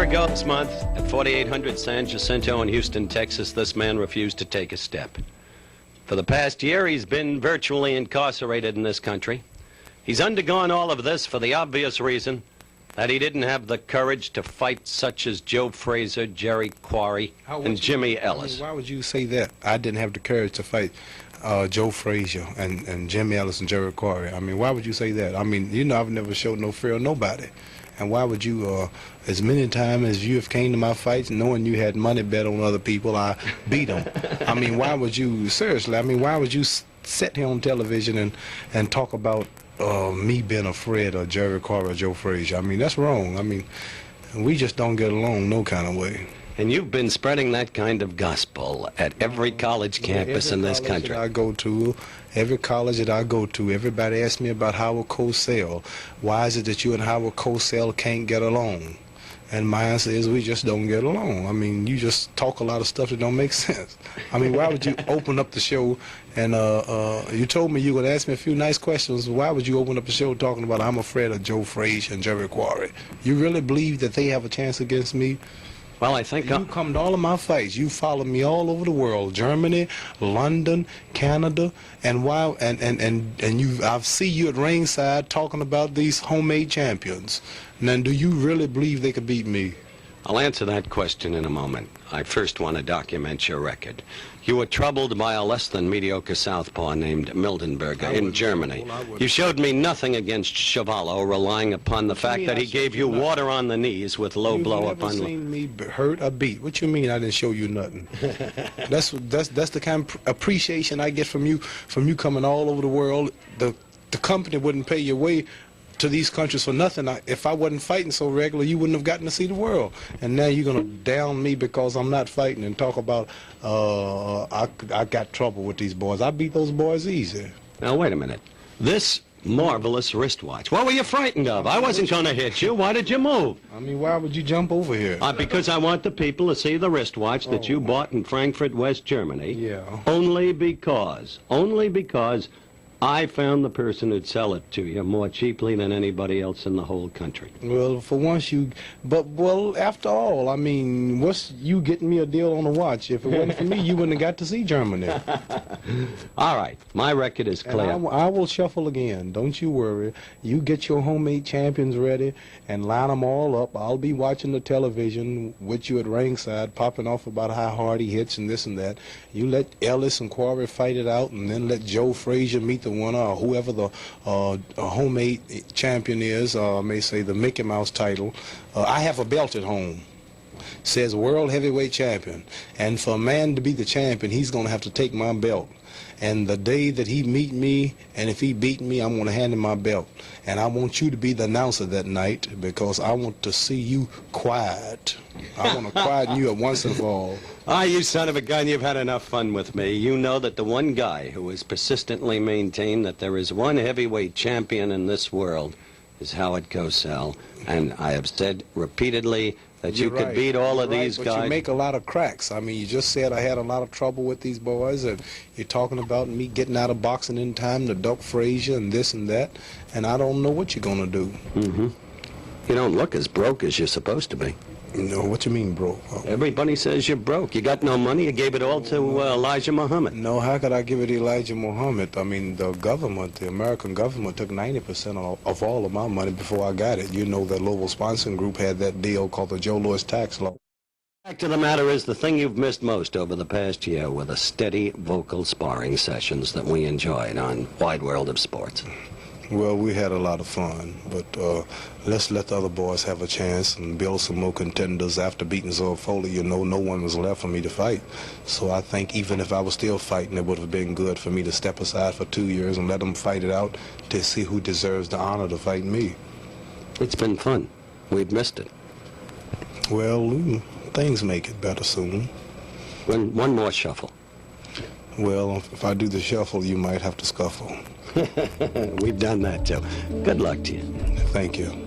ago this month, at 4800 San Jacinto in Houston, Texas, this man refused to take a step. For the past year, he's been virtually incarcerated in this country. He's undergone all of this for the obvious reason that he didn't have the courage to fight such as Joe Frazier, Jerry Quarry, and Jimmy Ellis. Why would you say that? I didn't have the courage to fight Joe Frazier and Jimmy Ellis and Jerry Quarry. I mean, why would you say that? I mean, you know, I've never showed no fear of nobody. And why would you, as many times as you have came to my fights, knowing you had money bet on other people, I beat them. I mean, why would you, seriously, I mean, why would you sit here on television and talk about me being afraid of Jerry Quarry or Joe Frazier? I mean, that's wrong. I mean, we just don't get along no kind of way. And you've been spreading that kind of gospel at every college campus in this country. Every college that I go to, everybody asks me about Howard Cosell. Why is it that you and Howard Cosell can't get along? And my answer is, we just don't get along. I mean, you just talk a lot of stuff that don't make sense. I mean, why would you open up the show and you told me you were going to ask me a few nice questions. Why would you open up the show talking about I'm afraid of Joe Frazier and Jerry Quarry? You really believe that they have a chance against me? Well, I think you come to all of my fights. You follow me all over the world, Germany, London, Canada, and I see you at ringside talking about these homemade champions. Now, do you really believe they could beat me? I'll answer that question in a moment. I first want to document your record. You were troubled by a less than mediocre southpaw named Mildenberger in Germany. You showed me nothing against Chevalo, relying upon the fact that he gave you water on the knees with low blow up on. You've never seen me hurt or beat. What you mean I didn't show you nothing? That's the kind of appreciation I get from you coming all over the world. The company wouldn't pay your way to these countries for nothing. If I wasn't fighting so regular, you wouldn't have gotten to see the world. And now you're going to down me because I'm not fighting and talk about I got trouble with these boys. I beat those boys easy. Now, wait a minute. This marvelous wristwatch, what were you frightened of? I wasn't going to hit you. Why did you move? I mean, why would you jump over here? Because I want the people to see the wristwatch that you bought in Frankfurt, West Germany. Yeah. Only because I found the person who'd sell it to you more cheaply than anybody else in the whole country. Well, for once well, after all, I mean, what's you getting me a deal on the watch? If it wasn't for me, you wouldn't have got to see Germany. All right, my record is clear. I will shuffle again. Don't you worry. You get your homemade champions ready and line them all up. I'll be watching the television with you at ringside, popping off about how hard he hits and this and that. You let Ellis and Quarry fight it out, and then let Joe Frazier meet the winner, or whoever the homemade champion is, I may say the Mickey Mouse title. I have a belt at home. Says World Heavyweight Champion. And for a man to be the champion, he's going to have to take my belt. And the day that he meet me, and if he beat me, I'm going to hand him my belt. And I want you to be the announcer that night, because I want to see you quiet. I want to quieten you at once and for all. Ah, you son of a gun, you've had enough fun with me. You know that the one guy who has persistently maintained that there is one heavyweight champion in this world is Howard Cosell. And I have said repeatedly that you could beat all of these guys. But you make a lot of cracks. I mean, you just said I had a lot of trouble with these boys, and you're talking about me getting out of boxing in time to duck Frazier and this and that, and I don't know what you're going to do. Mm-hmm. You don't look as broke as you're supposed to be. No, what you mean, bro? Everybody says you're broke. You got no money. You gave it all to Elijah Muhammad. No, how could I give it to Elijah Muhammad? I mean, the American government took 90% of all of my money before I got it. You know that Lowell Sponsoring Group had that deal called the Joe Louis tax law. The fact of the matter is, the thing you've missed most over the past year were the steady vocal sparring sessions that we enjoyed on Wide World of Sports. Well, we had a lot of fun, but let's let the other boys have a chance and build some more contenders. After beating Zora Foley, you know, no one was left for me to fight. So I think even if I was still fighting, it would have been good for me to step aside for 2 years and let them fight it out to see who deserves the honor to fight me. It's been fun. We've missed it. Well, things make it better soon. One more shuffle. Well, if I do the shuffle, you might have to scuffle. We've done that, too. Good luck to you. Thank you.